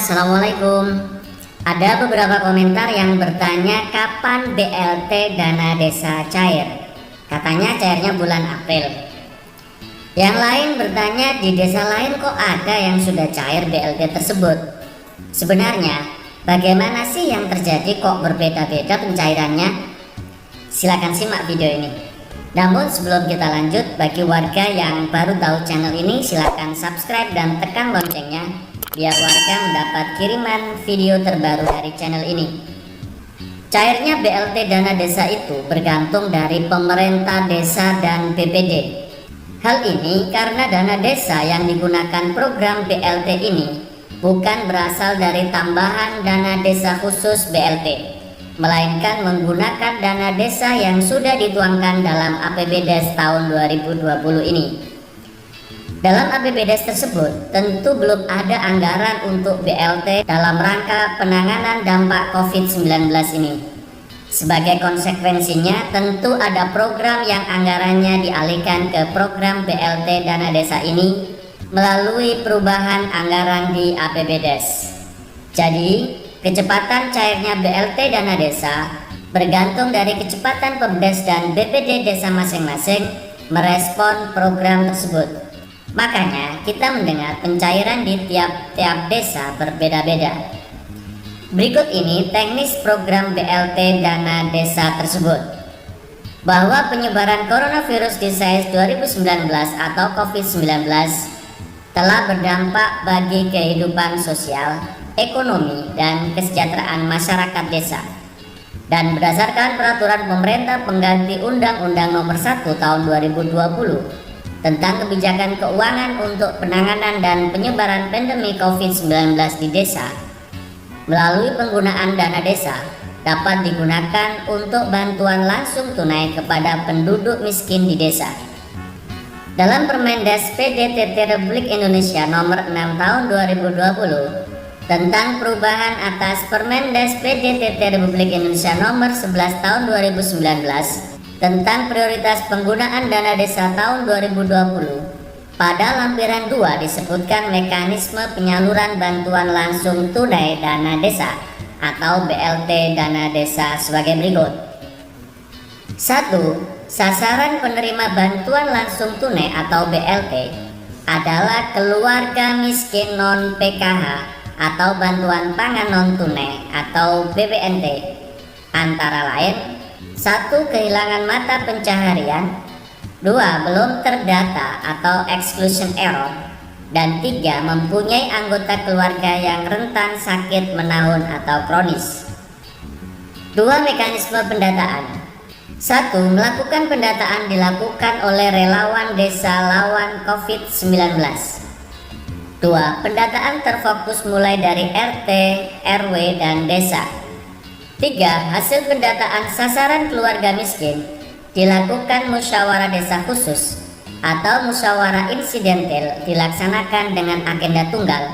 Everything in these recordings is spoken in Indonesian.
Assalamualaikum. Ada beberapa komentar yang bertanya kapan BLT dana desa cair. Katanya cairnya bulan April. Yang lain bertanya di desa lain kok ada yang sudah cair BLT tersebut. Sebenarnya bagaimana sih yang terjadi kok berbeda-beda pencairannya? Silakan simak video ini. Namun sebelum kita lanjut, bagi warga yang baru tahu channel ini, silakan subscribe dan tekan loncengnya biar warga mendapat kiriman video terbaru dari channel ini. Cairnya BLT dana desa itu bergantung dari pemerintah desa dan BPD. Hal ini karena dana desa yang digunakan program BLT ini bukan berasal dari tambahan dana desa khusus BLT, melainkan menggunakan dana desa yang sudah dituangkan dalam APBDes tahun 2020 ini. Dalam APBDes tersebut tentu belum ada anggaran untuk BLT dalam rangka penanganan dampak COVID-19 ini. Sebagai konsekuensinya tentu ada program yang anggarannya dialihkan ke program BLT dana desa ini melalui perubahan anggaran di APBDes. Jadi kecepatan cairnya BLT dana desa bergantung dari kecepatan Pemdes dan BPD desa masing-masing merespon program tersebut. Makanya kita mendengar pencairan di tiap-tiap desa berbeda-beda. Berikut ini teknis program BLT dana desa tersebut. Bahwa penyebaran coronavirus disease 2019 atau COVID-19 telah berdampak bagi kehidupan sosial, ekonomi, dan kesejahteraan masyarakat desa. Dan berdasarkan peraturan pemerintah pengganti Undang-Undang Nomor 1 Tahun 2020 tentang kebijakan keuangan untuk penanganan dan penyebaran pandemi COVID-19 di desa, melalui penggunaan dana desa dapat digunakan untuk bantuan langsung tunai kepada penduduk miskin di desa. Dalam Permendes PDTT Republik Indonesia Nomor 6 Tahun 2020 tentang perubahan atas Permendes PDTT Republik Indonesia Nomor 11 Tahun 2019 tentang prioritas penggunaan dana desa tahun 2020, pada lampiran 2 disebutkan mekanisme penyaluran bantuan langsung tunai dana desa atau BLT dana desa sebagai berikut. 1. Sasaran penerima bantuan langsung tunai atau BLT adalah keluarga miskin non-PKH atau bantuan pangan non-tunai atau BPNT, antara lain: 1. Kehilangan mata pencaharian, 2. Belum terdata atau exclusion error, dan 3. Mempunyai anggota keluarga yang rentan sakit menahun atau kronis. 2. Mekanisme pendataan. 1. Melakukan pendataan dilakukan oleh relawan desa lawan COVID-19. 2. Pendataan terfokus mulai dari RT, RW, dan desa. 3. Hasil pendataan sasaran keluarga miskin dilakukan musyawarah desa khusus atau musyawarah insidental dilaksanakan dengan agenda tunggal,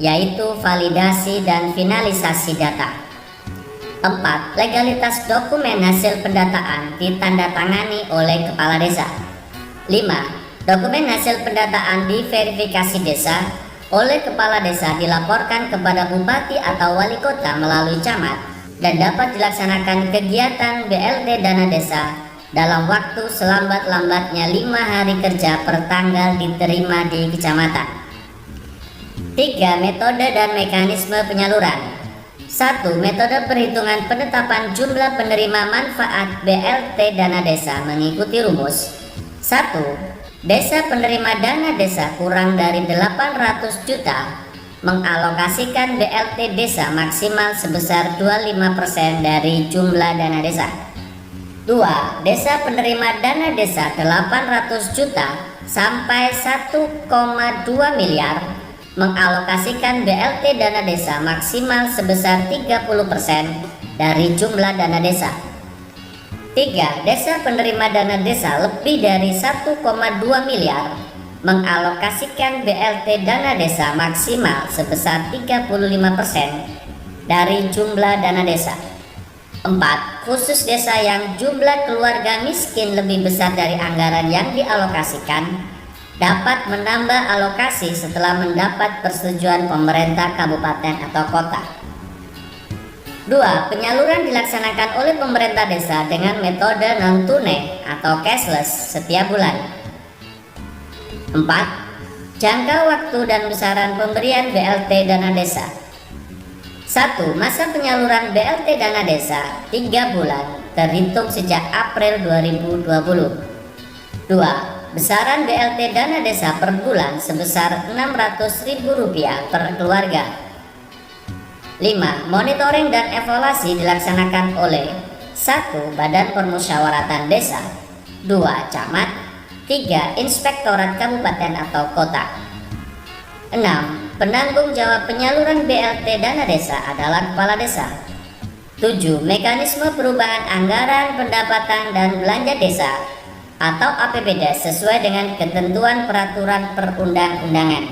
yaitu validasi dan finalisasi data. 4. Legalitas dokumen hasil pendataan ditandatangani oleh kepala desa. 5. Dokumen hasil pendataan diverifikasi desa oleh kepala desa dilaporkan kepada bupati atau wali kota melalui camat dan dapat dilaksanakan kegiatan BLT dana desa dalam waktu selambat-lambatnya 5 hari kerja per tanggal diterima di kecamatan. 3. Metode dan mekanisme penyaluran. 1. Metode perhitungan penetapan jumlah penerima manfaat BLT dana desa mengikuti rumus: 1. Desa penerima dana desa kurang dari 800 juta mengalokasikan BLT desa maksimal sebesar 25% dari jumlah dana desa. 2. Desa penerima dana desa 800 juta sampai 1,2 miliar mengalokasikan BLT dana desa maksimal sebesar 30% dari jumlah dana desa. 3. Desa penerima dana desa lebih dari 1,2 miliar mengalokasikan BLT dana desa maksimal sebesar 35% dari jumlah dana desa. 4. Khusus desa yang jumlah keluarga miskin lebih besar dari anggaran yang dialokasikan dapat menambah alokasi setelah mendapat persetujuan pemerintah kabupaten atau kota. 2. Penyaluran dilaksanakan oleh pemerintah desa dengan metode non-tunai atau cashless setiap bulan. 4. Jangka waktu dan besaran pemberian BLT dana desa. 1. Masa penyaluran BLT dana desa 3 bulan terhitung sejak April 2020. 2. Besaran BLT dana desa per bulan sebesar Rp600.000 per keluarga. 5. Monitoring dan evaluasi dilaksanakan oleh 1. Badan Permusyawaratan Desa, 2. Camat, 3. Inspektorat Kabupaten atau Kota. 6. Penanggung jawab penyaluran BLT dana desa adalah Kepala Desa. 7. Mekanisme perubahan anggaran pendapatan dan belanja desa atau APBD sesuai dengan ketentuan peraturan perundang-undangan.